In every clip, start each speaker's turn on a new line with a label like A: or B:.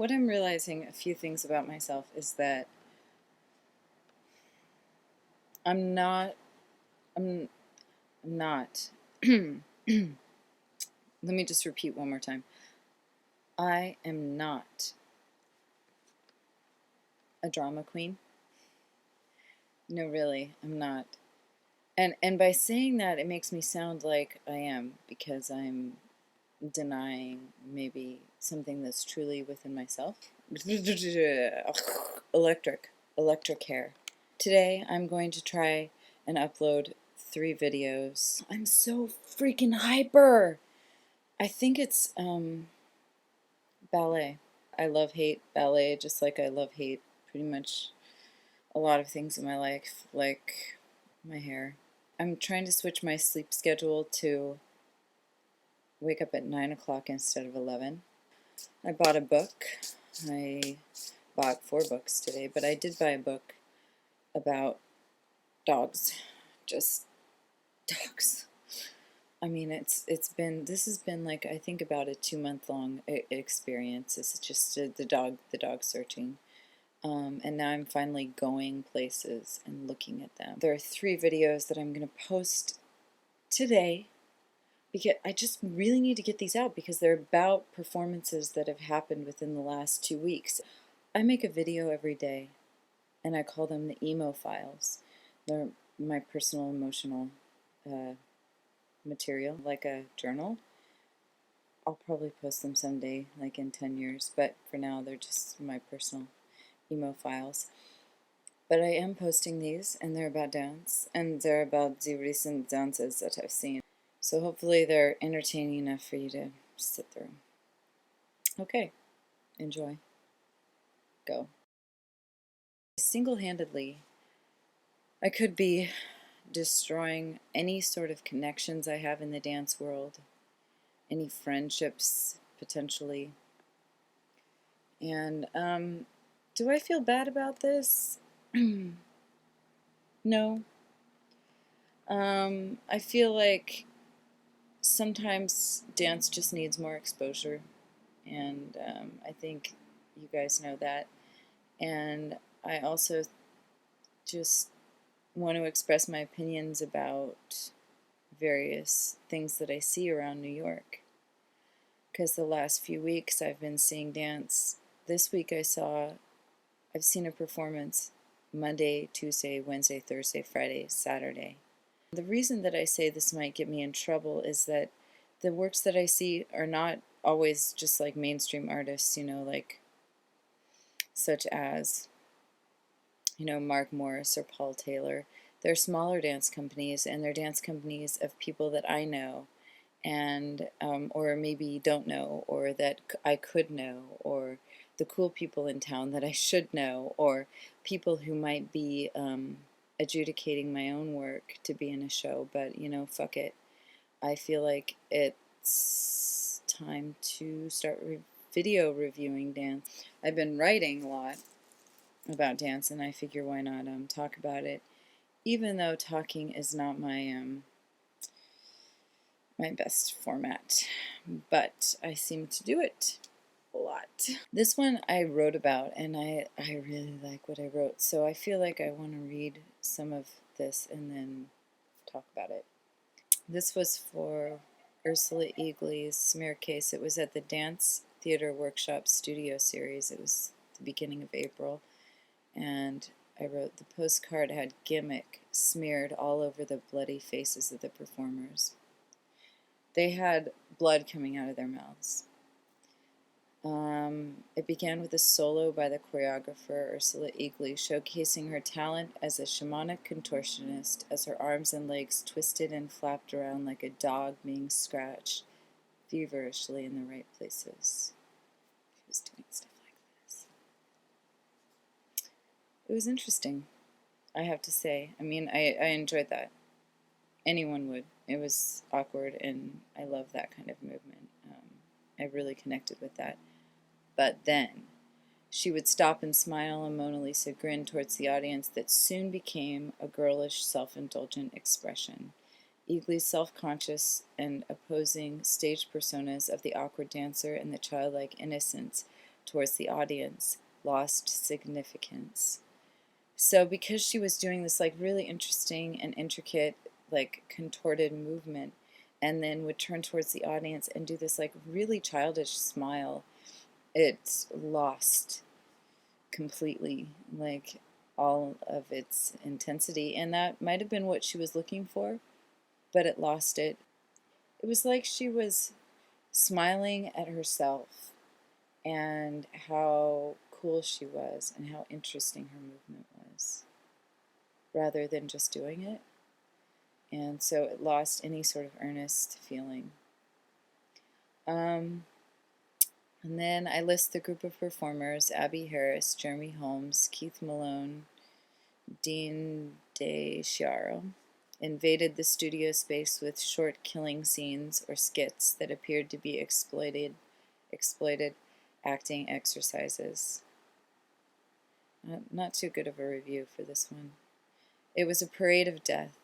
A: what I'm realizing, a few things about myself, is that I'm not, I'm not, let me just repeat one more time. I am not a drama queen. No, really, I'm not. And by saying that, it makes me sound like I am, because I'm denying maybe something that's truly within myself. Electric hair. Today I'm going to try and upload 3 videos. I'm so freaking hyper. I think it's ballet. I love hate ballet just like I love hate pretty much a lot of things in my life, like my hair. I'm trying to switch my sleep schedule to wake up at 9 o'clock instead of 11. I bought a book. I bought 4 books today, but I did buy a book about dogs. Just dogs. I mean, this has been like, I think about a 2-month-long experience. It's just the dog searching. And now I'm finally going places and looking at them. There are 3 videos that I'm going to post today, because I just really need to get these out, because they're about performances that have happened within the last 2 weeks. I make a video every day, and I call them the emo files. They're my personal emotional material, like a journal. I'll probably post them someday, like in 10 years, but for now they're just my personal emo files. But I am posting these, and they're about dance, and they're about the recent dances that I've seen. So hopefully they're entertaining enough for you to sit through. Okay, enjoy. Go. Single-handedly, I could be destroying any sort of connections I have in the dance world, any friendships, potentially. And, do I feel bad about this? No. I feel like sometimes dance just needs more exposure, and I think you guys know that. And I also just want to express my opinions about various things that I see around New York, because the last few weeks I've been seeing dance. This week I've seen a performance Monday, Tuesday, Wednesday, Thursday, Friday, Saturday. The reason that I say this might get me in trouble is that the works that I see are not always just like mainstream artists, like such as, Mark Morris or Paul Taylor. They're smaller dance companies, and they're dance companies of people that I know, and or maybe don't know, or that I could know, or the cool people in town that I should know, or people who might be adjudicating my own work to be in a show. But fuck it. I feel like it's time to start video reviewing dance. I've been writing a lot about dance, and I figure why not talk about it, even though talking is not my my best format, but I seem to do it a lot. This one I wrote about, and I really like what I wrote, so I feel like I want to read some of this and then talk about it. This was for Ursula Eagly's smear case. It was at the Dance Theater Workshop Studio Series. It was the beginning of April, and I wrote, the postcard had gimmick smeared all over the bloody faces of the performers. They had blood coming out of their mouths. It began with a solo by the choreographer Ursula Eagly, showcasing her talent as a shamanic contortionist as her arms and legs twisted and flapped around like a dog being scratched feverishly in the right places. She was doing stuff like this. It was interesting, I have to say. I mean, I enjoyed that. Anyone would. It was awkward, and I love that kind of movement. I really connected with that. But then she would stop and smile, and Mona Lisa grinned towards the audience that soon became a girlish, self-indulgent expression. Eagly's self-conscious and opposing stage personas of the awkward dancer and the childlike innocence towards the audience lost significance. So because she was doing this like really interesting and intricate, like contorted movement, and then would turn towards the audience and do this like really childish smile, it lost completely like all of its intensity. And that might have been what she was looking for, but it lost it. It was like she was smiling at herself and how cool she was and how interesting her movement was, rather than just doing it. And so it lost any sort of earnest feeling. And then I list the group of performers: Abby Harris, Jeremy Holmes, Keith Malone, Dean DeChiaro. Invaded the studio space with short killing scenes or skits that appeared to be exploited acting exercises. Not too good of a review for this one. It was a parade of death,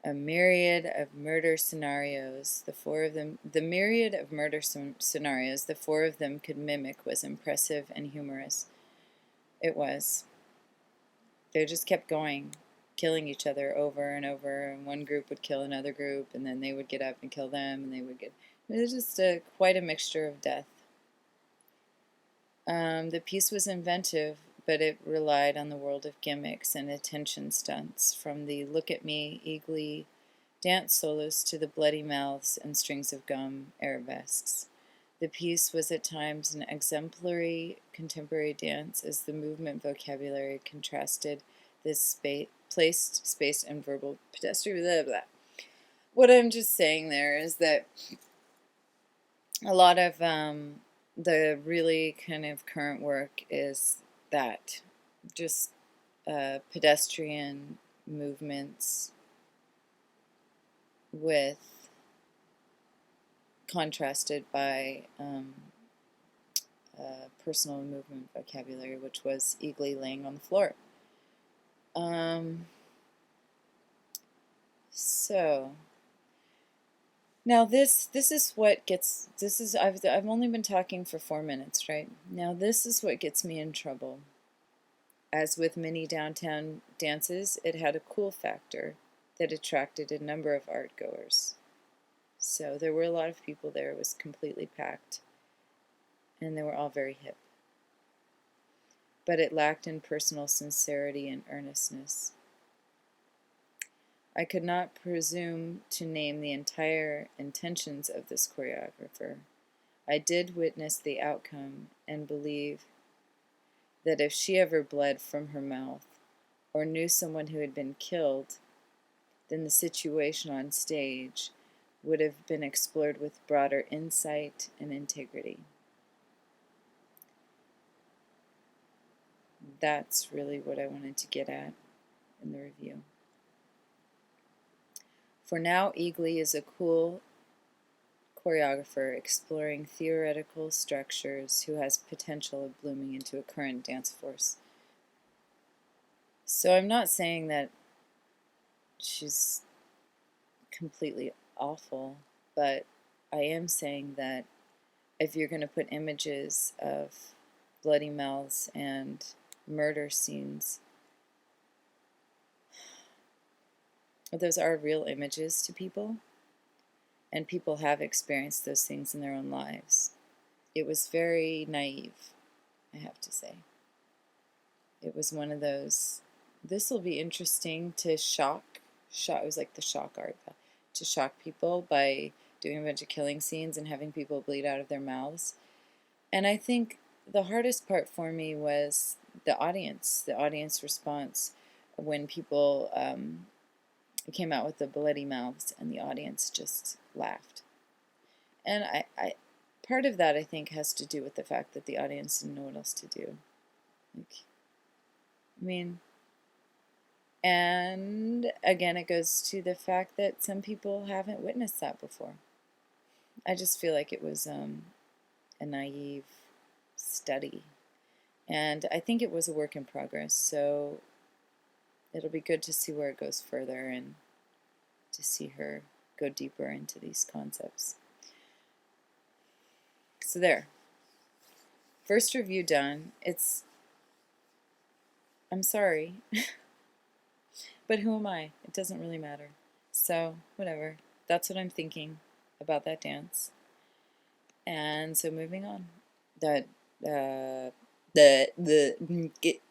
A: a myriad of murder scenarios. The myriad of murder scenarios the four of them could mimic was impressive and humorous. It was. They just kept going, killing each other over and over, and one group would kill another group, and then they would get up and kill them, and they would get... It was just quite a mixture of death. The piece was inventive, but it relied on the world of gimmicks and attention stunts, from the look at me, eagly dance solos to the bloody mouths and strings of gum arabesques. The piece was at times an exemplary contemporary dance, as the movement vocabulary contrasted this placed, spaced, and verbal pedestrian. Blah, blah. What I'm just saying there is that a lot of the really kind of current work is that just pedestrian movements with contrasted by personal movement vocabulary, which was eagly laying on the floor. So now this is what gets, I've only been talking for 4 minutes, right? Now this is what gets me in trouble. As with many downtown dances, it had a cool factor that attracted a number of art goers. So there were a lot of people there. It was completely packed, and they were all very hip. But it lacked in personal sincerity and earnestness. I could not presume to name the entire intentions of this choreographer. I did witness the outcome and believe that if she ever bled from her mouth or knew someone who had been killed, then the situation on stage would have been explored with broader insight and integrity. That's really what I wanted to get at in the review. For now, Eagly is a cool choreographer exploring theoretical structures who has potential of blooming into a current dance force. So I'm not saying that she's completely awful, but I am saying that if you're going to put images of bloody mouths and murder scenes, those are real images to people, and people have experienced those things in their own lives. It was very naive, I have to say. It was one of those, this will be interesting to shock, it was like the shock art, to shock people by doing a bunch of killing scenes and having people bleed out of their mouths. And I think the hardest part for me was the audience response when people came out with the bloody mouths and the audience just laughed. And I part of that, I think, has to do with the fact that the audience didn't know what else to do. Like, I mean, and again, it goes to the fact that some people haven't witnessed that before. I just feel like it was a naive study. And I think it was a work in progress, so it'll be good to see where it goes further and to see her go deeper into these concepts. So there. first review done. I'm sorry, but who am I? It doesn't really matter. So, whatever. That's what I'm thinking about that dance. And so moving on. That, get,